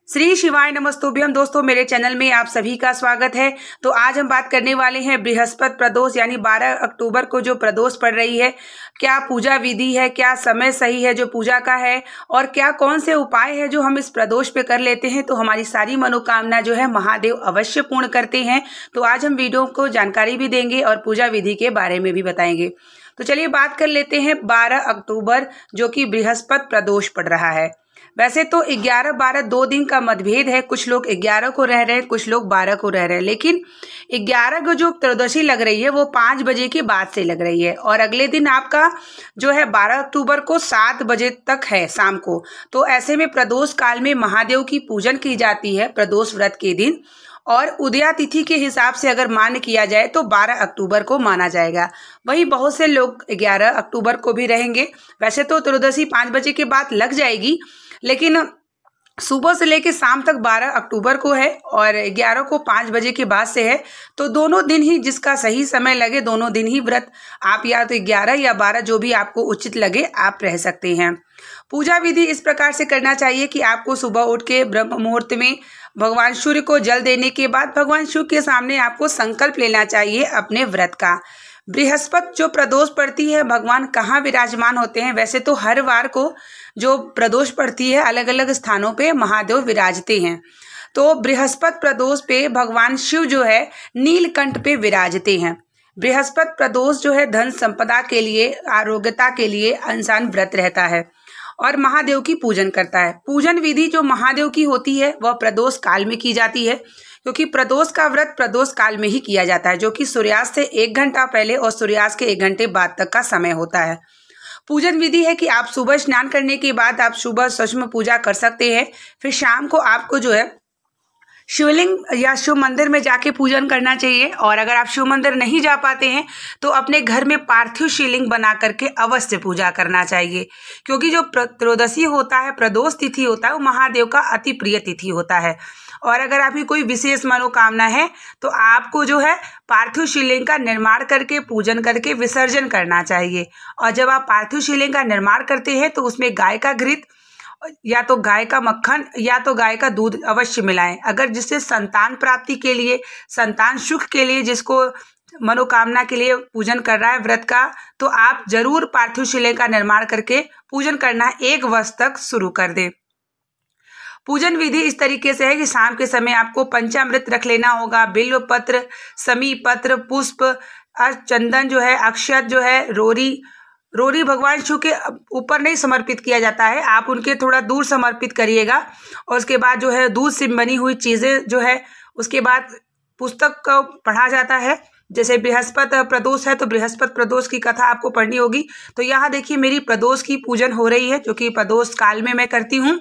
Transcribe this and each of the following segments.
श्री शिवाय नमस्तुभ्यम। दोस्तों, मेरे चैनल में आप सभी का स्वागत है। तो आज हम बात करने वाले हैं बृहस्पति प्रदोष यानी 12 अक्टूबर को जो प्रदोष पड़ रही है, क्या पूजा विधि है, क्या समय सही है जो पूजा का है, और क्या कौन से उपाय है जो हम इस प्रदोष पे कर लेते हैं तो हमारी सारी मनोकामना जो है महादेव अवश्य पूर्ण करते हैं। तो आज हम वीडियो को जानकारी भी देंगे और पूजा विधि के बारे में भी बताएंगे। तो चलिए बात कर लेते हैं 12 अक्टूबर जो कि बृहस्पति प्रदोष पड़ रहा है। वैसे तो 11-12 2 दिन का मतभेद है। कुछ लोग 11 को रह रहे हैं, कुछ लोग 12 को रह रहे हैं, लेकिन 11 को जो त्रयोदशी लग रही है वो 5 बजे के बाद से लग रही है और अगले दिन आपका जो है 12 अक्टूबर को 7 बजे तक है शाम को। तो ऐसे में प्रदोष काल में महादेव की पूजन की जाती है प्रदोष व्रत के दिन, और उदया तिथि के हिसाब से अगर मान किया जाए तो 12 अक्टूबर को माना जाएगा। वहीं बहुत से लोग 11 अक्टूबर को भी रहेंगे। वैसे तो त्रयोदशी 5 बजे के बाद लग जाएगी, लेकिन सुबह से लेकर शाम तक 12 अक्टूबर को है और 11 को 5 बजे के बाद से है। तो दोनों दिन ही जिसका सही समय लगे दोनों दिन ही व्रत आप या तो 11 या 12 जो भी आपको उचित लगे आप रह सकते हैं। पूजा विधि इस प्रकार से करना चाहिए कि आपको सुबह उठ के ब्रह्म मुहूर्त में भगवान सूर्य को जल देने के बाद भगवान शिव के सामने आपको संकल्प लेना चाहिए अपने व्रत का। बृहस्पति जो प्रदोष पड़ती है भगवान कहाँ विराजमान होते हैं? वैसे तो हर वार को जो प्रदोष पड़ती है अलग अलग स्थानों पे महादेव विराजते हैं। तो बृहस्पति प्रदोष पे भगवान शिव जो है नीलकंठ पे विराजते हैं। बृहस्पति प्रदोष जो है धन संपदा के लिए, आरोग्यता के लिए इंसान व्रत रहता है और महादेव की पूजन करता है। पूजन विधि जो महादेव की होती है वह प्रदोष काल में की जाती है, क्योंकि प्रदोष का व्रत प्रदोष काल में ही किया जाता है, जो कि सूर्यास्त से 1 घंटा पहले और सूर्यास्त के 1 घंटे बाद तक का समय होता है। पूजन विधि है कि आप सुबह स्नान करने के बाद आप सुबह सचमुच पूजा कर सकते हैं। फिर शाम को आपको जो है शिवलिंग या शिव मंदिर में जाके पूजन करना चाहिए, और अगर आप शिव मंदिर नहीं जा पाते हैं तो अपने घर में पार्थिव शिवलिंग बना करके अवश्य पूजा करना चाहिए, क्योंकि जो त्रयोदशी होता है प्रदोष तिथि होता है वो महादेव का अति प्रिय तिथि होता है। और अगर आपकी कोई विशेष मनोकामना है तो आपको जो है पार्थिव शिवलिंग का निर्माण करके पूजन करके विसर्जन करना चाहिए। और जब आप पार्थिव शिवलिंग का निर्माण करते हैं तो उसमें गाय का घृत या तो गाय का मक्खन या तो गाय का दूध अवश्य मिलाएं। अगर जिससे संतान प्राप्ति के लिए, संतान सुख के लिए, जिसको मनोकामना के लिए पूजन कर रहा है व्रत का, तो आप जरूर पार्थिव शिवलिंग का निर्माण करके पूजन करना 1 वर्ष तक शुरू कर दें। पूजन विधि इस तरीके से है कि शाम के समय आपको पंचामृत रख लेना होगा, बिल्व पत्र, समी पत्र, पुष्प, चंदन जो है, अक्षत जो है, रोरी भगवान शिव के ऊपर नहीं समर्पित किया जाता है, आप उनके थोड़ा दूर समर्पित करिएगा। और उसके बाद जो है दूध से बनी हुई चीज़ें जो है, उसके बाद पुस्तक को पढ़ा जाता है। जैसे बृहस्पति प्रदोष है तो बृहस्पति प्रदोष की कथा आपको पढ़नी होगी। तो यहाँ देखिए मेरी प्रदोष की पूजन हो रही है, जो कि प्रदोष काल में मैं करती हूँ।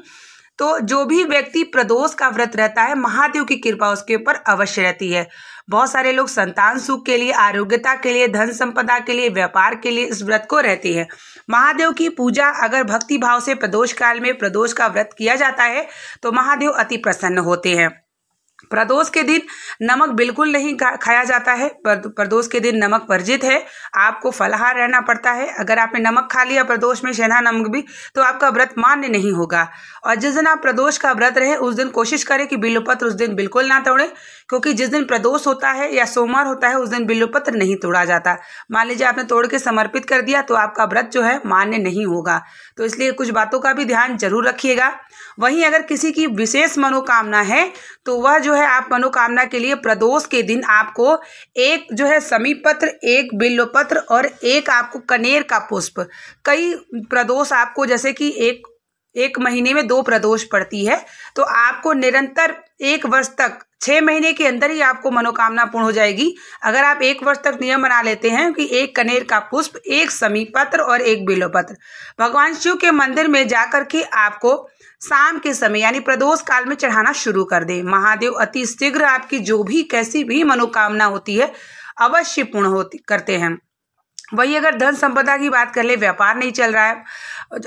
तो जो भी व्यक्ति प्रदोष का व्रत रहता है महादेव की कृपा उसके ऊपर अवश्य रहती है। बहुत सारे लोग संतान सुख के लिए, आरोग्यता के लिए, धन संपदा के लिए, व्यापार के लिए इस व्रत को रहते हैं। महादेव की पूजा अगर भक्ति भाव से प्रदोष काल में प्रदोष का व्रत किया जाता है तो महादेव अति प्रसन्न होते हैं। प्रदोष के दिन नमक बिल्कुल नहीं खाया जाता है। प्रदोष के दिन नमक वर्जित है, आपको फलाहार रहना पड़ता है। अगर आपने नमक खा लिया प्रदोष में, सेंधा नमक भी, तो आपका व्रत मान्य नहीं होगा। और जिस दिन आप प्रदोष का व्रत रहे उस दिन कोशिश करें कि बिल्वपत्र उस दिन बिल्कुल ना तोड़ें, क्योंकि जिस दिन प्रदोष होता है या सोमवार होता है उस दिन बिल्वपत्र नहीं तोड़ा जाता। मान लीजिए आपने तोड़ के समर्पित कर दिया तो आपका व्रत जो है मान्य नहीं होगा। तो इसलिए कुछ बातों का भी ध्यान जरूर रखिएगा। वहीं अगर किसी की विशेष मनोकामना है तो वह जो है आप मनोकामना के लिए प्रदोष के दिन आपको 1 जो है समीपत्र, 1 बिल्वपत्र और 1 आपको कनेर का पुष्प, कई प्रदोष आपको जैसे कि एक महीने में 2 प्रदोष पड़ती है, तो आपको निरंतर 1 वर्ष तक 6 महीने के अंदर ही आपको मनोकामना पूर्ण हो जाएगी। अगर आप 1 वर्ष तक नियम बना लेते हैं कि 1 कनेर का पुष्प, 1 समीपत्र और 1 बिल्वपत्र भगवान शिव के मंदिर में जाकर के आपको शाम के समय यानी प्रदोष काल में चढ़ाना शुरू कर दें। महादेव अति शीघ्र आपकी जो भी कैसी भी मनोकामना होती है अवश्य पूर्ण करते हैं। वही अगर धन संपदा की बात कर ले, व्यापार नहीं चल रहा है,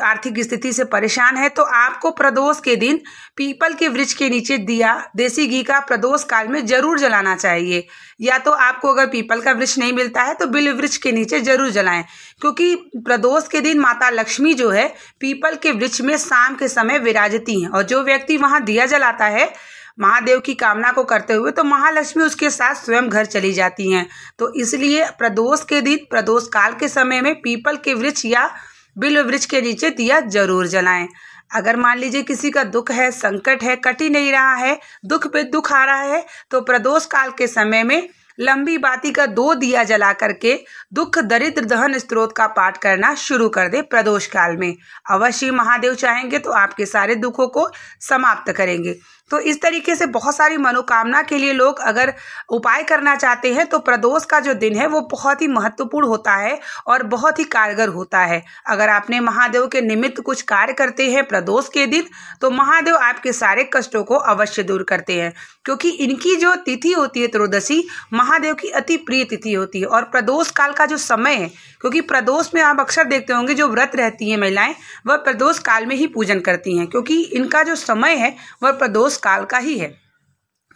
आर्थिक स्थिति से परेशान है, तो आपको प्रदोष के दिन पीपल के वृक्ष के नीचे दिया देसी घी का प्रदोष काल में जरूर जलाना चाहिए। या तो आपको अगर पीपल का वृक्ष नहीं मिलता है तो बिल्व वृक्ष के नीचे जरूर जलाएं, क्योंकि प्रदोष के दिन माता लक्ष्मी जो है पीपल के वृक्ष में शाम के समय विराजती हैं, और जो व्यक्ति वहां दिया जलाता है महादेव की कामना को करते हुए, तो महालक्ष्मी उसके साथ स्वयं घर चली जाती हैं। तो इसलिए प्रदोष के दिन, प्रदोष काल के समय में पीपल के वृक्ष या बिल्व वृक्ष के नीचे दिया जरूर जलाएं। अगर मान लीजिए किसी का दुख है, संकट है, कट ही नहीं रहा है, दुख पे दुख आ रहा है, तो प्रदोष काल के समय में लंबी बाती का 2 दिया जला करके दुख दरिद्र दहन स्तोत्र का पाठ करना शुरू कर दे प्रदोष काल में। अवश्य महादेव चाहेंगे तो आपके सारे दुखों को समाप्त करेंगे। तो इस तरीके से बहुत सारी मनोकामना के लिए लोग अगर उपाय करना चाहते हैं तो प्रदोष का जो दिन है वो बहुत ही महत्वपूर्ण होता है और बहुत ही कारगर होता है। अगर आपने महादेव के निमित्त कुछ कार्य करते हैं प्रदोष के दिन, तो महादेव आपके सारे कष्टों को अवश्य दूर करते हैं, क्योंकि इनकी जो तिथि होती है त्रयोदशी, महादेव की अति प्रिय तिथि होती है। और प्रदोष काल का जो समय है, क्योंकि प्रदोष में आप अक्सर देखते होंगे जो व्रत रहती हैं महिलाएं, वह प्रदोष काल में ही पूजन करती हैं, क्योंकि इनका जो समय है वह प्रदोष काल का ही है।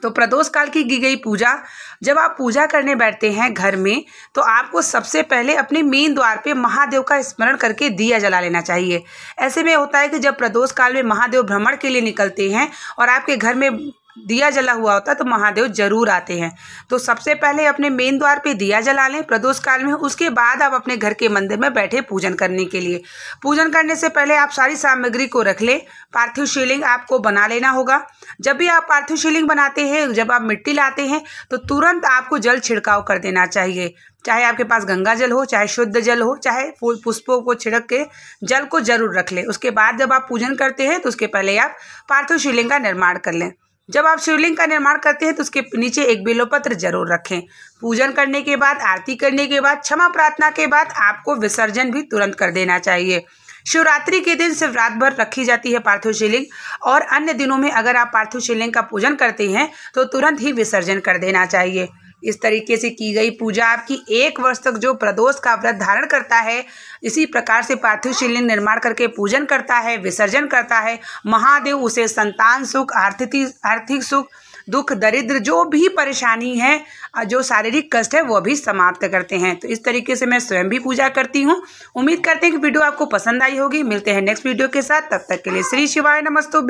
तो प्रदोष काल की गई पूजा, जब आप पूजा करने बैठते हैं घर में, तो आपको सबसे पहले अपने मेन द्वार पे महादेव का स्मरण करके दिया जला लेना चाहिए। ऐसे में होता है कि जब प्रदोष काल में महादेव भ्रमण के लिए निकलते हैं और आपके घर में दिया जला हुआ होता है तो महादेव जरूर आते हैं। तो सबसे पहले अपने मेन द्वार पे दिया जला लें प्रदोष काल में। उसके बाद आप अपने घर के मंदिर में बैठे पूजन करने के लिए। पूजन करने से पहले आप सारी सामग्री को रख लें। पार्थिव शिवलिंग आपको बना लेना होगा। जब भी आप पार्थिव शिवलिंग बनाते हैं, जब आप मिट्टी लाते हैं, तो तुरंत आपको जल छिड़काव कर देना चाहिए। चाहे आपके पास गंगा जल हो, चाहे शुद्ध जल हो, चाहे फूल पुष्पों को छिड़क के जल को जरूर रख लें। उसके बाद जब आप पूजन करते हैं तो उसके पहले आप पार्थिव शिवलिंग का निर्माण कर लें। जब आप शिवलिंग का निर्माण करते हैं तो उसके नीचे एक बिल्वपत्र जरूर रखें। पूजन करने के बाद, आरती करने के बाद, क्षमा प्रार्थना के बाद आपको विसर्जन भी तुरंत कर देना चाहिए। शिवरात्रि के दिन सिर्फ रात भर रखी जाती है पार्थिव शिवलिंग, और अन्य दिनों में अगर आप पार्थिव शिवलिंग का पूजन करते हैं तो तुरंत ही विसर्जन कर देना चाहिए। इस तरीके से की गई पूजा आपकी 1 वर्ष तक जो प्रदोष का व्रत धारण करता है, इसी प्रकार से पार्थिव शिवलिंग निर्माण करके पूजन करता है, विसर्जन करता है, महादेव उसे संतान सुख, आर्थिक सुख, दुख दरिद्र जो भी परेशानी है, जो शारीरिक कष्ट है, वो भी समाप्त करते हैं। तो इस तरीके से मैं स्वयं भी पूजा करती हूँ। उम्मीद करते हैं कि वीडियो आपको पसंद आई होगी। मिलते हैं नेक्स्ट वीडियो के साथ, तब तक के लिए श्री शिवाय नमस्तुभ्यं।